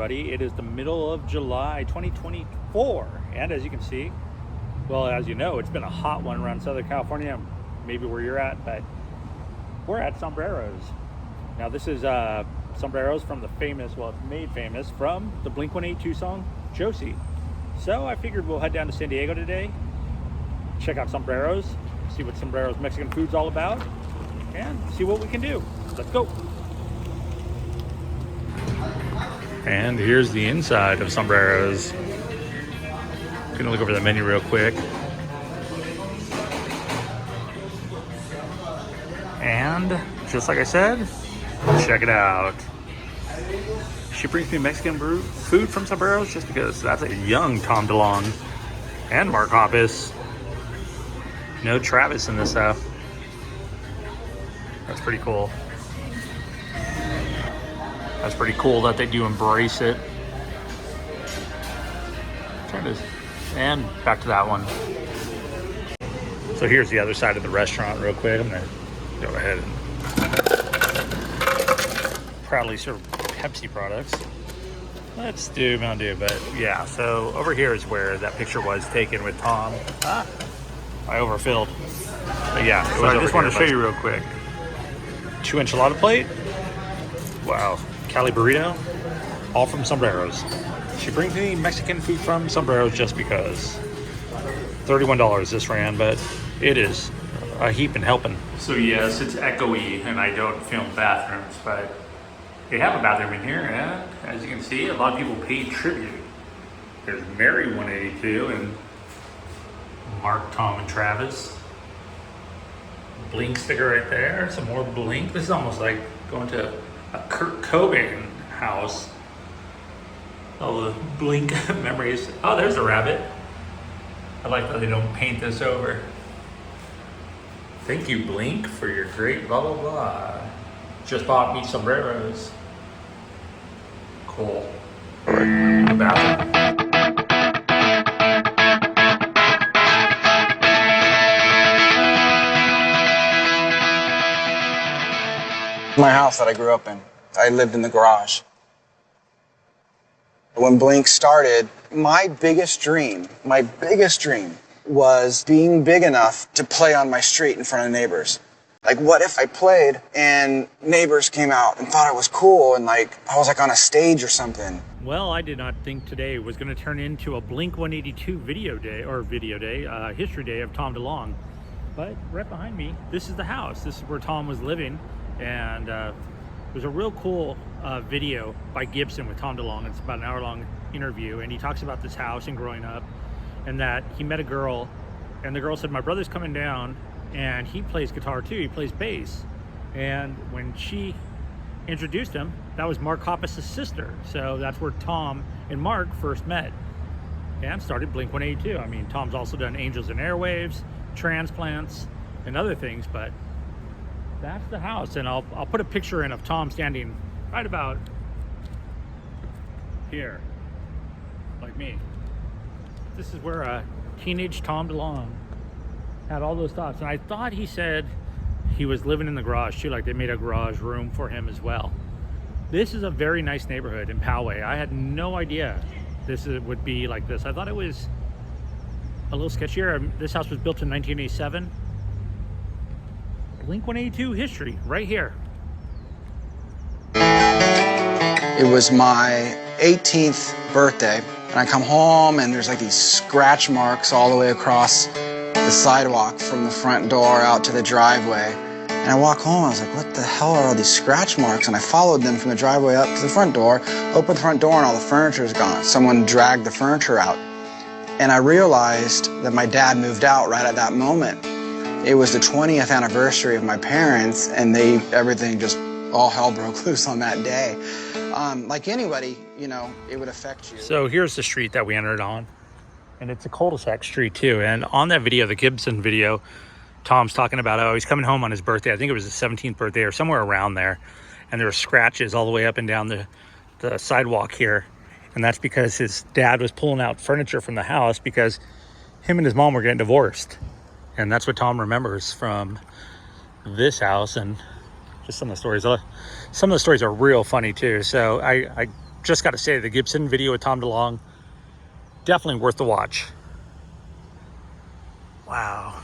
everybody. It is the middle of July 2024, and as you can see, well, as you know, it's been a hot one around Southern California, maybe where you're at, but we're at Sombreros. Now this is Sombreros from the famous, well, it's made famous from the Blink-182 song JOSIE. So I figured we'll head down to San Diego today, check out Sombreros, see what Sombreros Mexican food's all about, and see what we can do. Let's go. And here's the inside of Sombreros. Gonna look over the menu real quick. And just like I said, check it out. She brings me Mexican food from Sombreros just because that's a young Tom DeLonge and Mark Hoppus. No Travis in this stuff. That's pretty cool. That's pretty cool that they do embrace it. And back to that one. So here's the other side of the restaurant real quick. I'm gonna go ahead and proudly serve Pepsi products. Let's do Mountain Dew, but yeah, so over here is where that picture was taken with Tom. I overfilled. But yeah, so I just want to show you real quick. 2 enchilada plate. Wow. Cali burrito, all from Sombreros. She brings me Mexican food from Sombreros just because. $31 this ran, but it is a heap and helping. So yes, it's echoey and I don't film bathrooms, but they have a bathroom in here, and as you can see, a lot of people paid tribute. There's Mary 182 and Mark, Tom, and Travis. Blink sticker right there, some more Blink. This is almost like going to a Kurt Cobain house. All the Blink memories. Oh, there's a rabbit. I like that they don't paint this over. Thank you, Blink, for your great blah, blah, blah. Just bought me Sombreros. Cool. The bathroom. My house that I grew up in. I lived in the garage. When Blink started, my biggest dream was being big enough to play on my street in front of neighbors. Like, what if I played and neighbors came out and thought it was cool and like I was like on a stage or something? Well, I did not think today was going to turn into a Blink-182 history day of Tom DeLonge. But right behind me, this is the house. This is where Tom was living. And there's a real cool video by Gibson with Tom DeLonge. It's about an hour-long interview, and he talks about this house and growing up, and that he met a girl, and the girl said, "My brother's coming down, and he plays guitar too. He plays bass." And when she introduced him, that was Mark Hoppus' sister. So that's where Tom and Mark first met and started Blink-182. I mean, Tom's also done Angels and Airwaves, Transplants, and other things, but that's the house. And I'll put a picture in of Tom standing right about here, like me. This is where teenage Tom DeLonge had all those thoughts. And I thought he said he was living in the garage too, like they made a garage room for him as well. This is a very nice neighborhood in Poway. I had no idea would be like this. I thought it was a little sketchier. This house was built in 1987. Blink-182 history right here. It was my 18th birthday, and I come home and there's like these scratch marks all the way across the sidewalk from the front door out to the driveway. And I walk home, I was like, what the hell are all these scratch marks? And I followed them from the driveway up to the front door, opened the front door, and all the furniture is gone. Someone dragged the furniture out. And I realized that my dad moved out right at that moment. It was the 20th anniversary of my parents, and everything just, all hell broke loose on that day. Like anybody, you know, it would affect you. So here's the street that we entered on, and it's a cul-de-sac street too. And on that video, the Gibson video, Tom's talking about how he's coming home on his birthday. I think it was his 17th birthday or somewhere around there. And there were scratches all the way up and down the sidewalk here. And that's because his dad was pulling out furniture from the house because him and his mom were getting divorced. And that's what Tom remembers from this house. And just some of the stories are real funny too. So I just got to say, the Gibson video with Tom DeLonge, definitely worth the watch. Wow.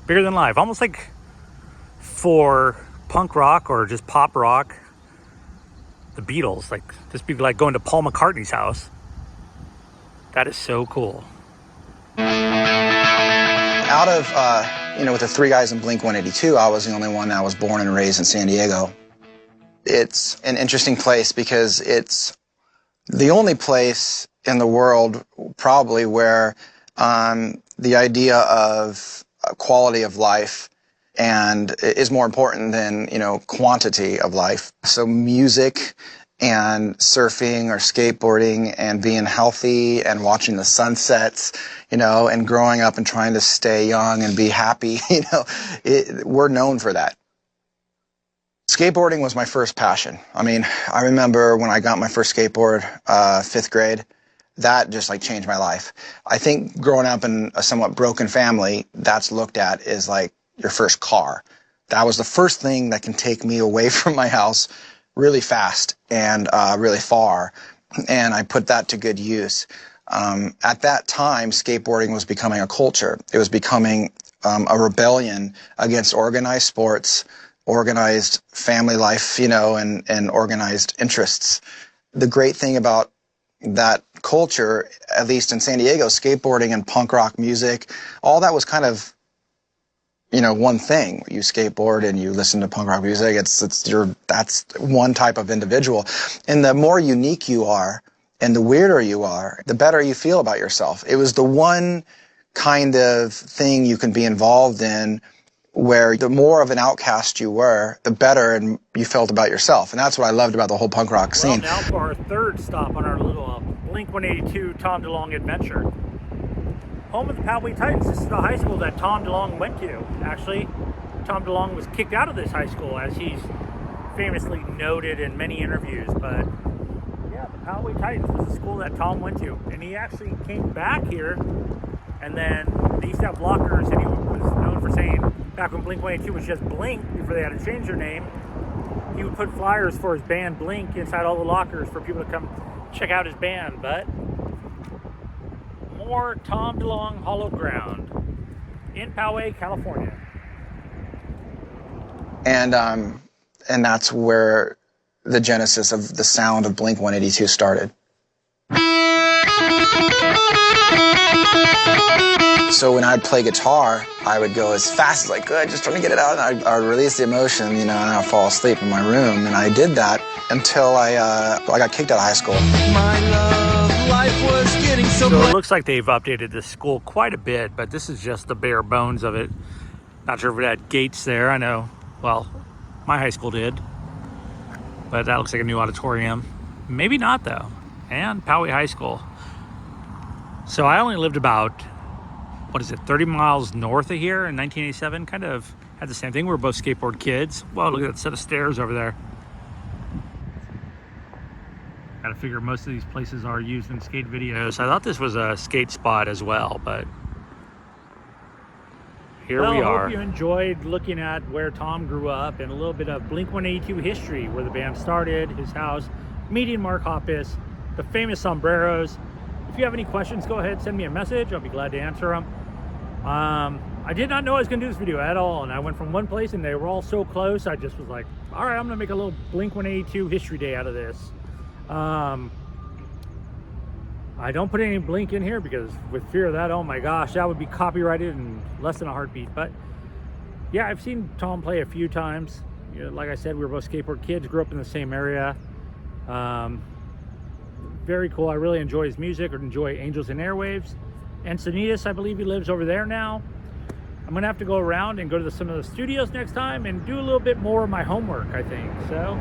Bigger than life. Almost like for punk rock or just pop rock, the Beatles. Like, this would be like going to Paul McCartney's house. That is so cool. Out of, with the three guys in Blink-182, I was the only one that was born and raised in San Diego. It's an interesting place because it's the only place in the world probably where the idea of quality of life and is more important than, quantity of life. So music and surfing or skateboarding and being healthy and watching the sunsets, and growing up and trying to stay young and be happy, we're known for that. Skateboarding was my first passion. I remember when I got my first skateboard, 5th grade, that just changed my life. I think growing up in a somewhat broken family, that's looked at as like your first car. That was the first thing that can take me away from my house really fast and really far, and I put that to good use. At that time, skateboarding was becoming a culture. It was becoming a rebellion against organized sports, organized family life, and organized interests. The great thing about that culture, at least in San Diego, skateboarding and punk rock music, all that was kind of one thing. You skateboard and you listen to punk rock music. That's one type of individual. And the more unique you are and the weirder you are, the better you feel about yourself. It was the one kind of thing you can be involved in where the more of an outcast you were, the better and you felt about yourself. And that's what I loved about the whole punk rock scene. Well, now for our third stop on our little Blink-182 Tom DeLonge adventure. Home of the Poway Titans. This is the high school that Tom DeLonge went to. Actually, Tom DeLonge was kicked out of this high school, as he's famously noted in many interviews. But yeah, the Poway Titans was the school that Tom went to. And he actually came back here, and then they used to have lockers, and he was known for saying, back when Blink-182 was just Blink, before they had to change their name, he would put flyers for his band Blink inside all the lockers for people to come check out his band. But more Tom DeLonge hallowed ground in Poway, California. And that's where the genesis of the sound of Blink-182 started. So when I'd play guitar, I would go as fast as I could, just trying to get it out, and I would release the emotion, and I'd fall asleep in my room. And I did that until I got kicked out of high school. My love life was getting so it looks like they've updated this school quite a bit, but this is just the bare bones of it. Not sure if it had gates there. I know, well, my high school did, but that looks like a new auditorium. Maybe not though. And Poway High School. So I only lived about, 30 miles north of here in 1987. Kind of had the same thing. We were both skateboard kids. Whoa, look at that set of stairs over there. Gotta figure most of these places are used in skate videos. I thought this was a skate spot as well, but here we are. I hope you enjoyed looking at where Tom grew up and a little bit of Blink-182 history, where the band started, his house, meeting Mark Hoppus, the famous Sombreros. If you have any questions, go ahead, send me a message. I'll be glad to answer them. I did not know I was going to do this video at all, and I went from one place and they were all so close. I just was like, all right, I'm going to make a little Blink-182 history day out of this. I don't put any Blink in here because with fear of that, oh my gosh, that would be copyrighted in less than a heartbeat. But yeah, I've seen Tom play a few times. Like I said, we were both skateboard kids, grew up in the same area. Very cool. I really enjoy his music, or enjoy Angels and Airwaves. Encinitas, I believe he lives over there now. I'm gonna have to go around and go to some of the studios next time and do a little bit more of my homework, I think. So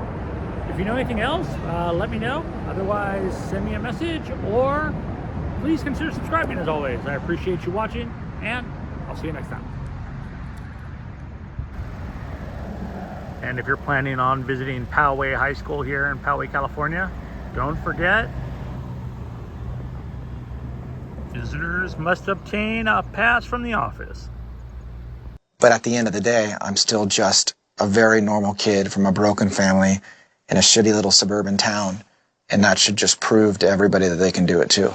if you know anything else, let me know. Otherwise, send me a message, or please consider subscribing as always. I appreciate you watching, and I'll see you next time. And if you're planning on visiting Poway High School here in Poway, California, don't forget, visitors must obtain a pass from the office. But at the end of the day, I'm still just a very normal kid from a broken family in a shitty little suburban town. and that should just prove to everybody that they can do it too.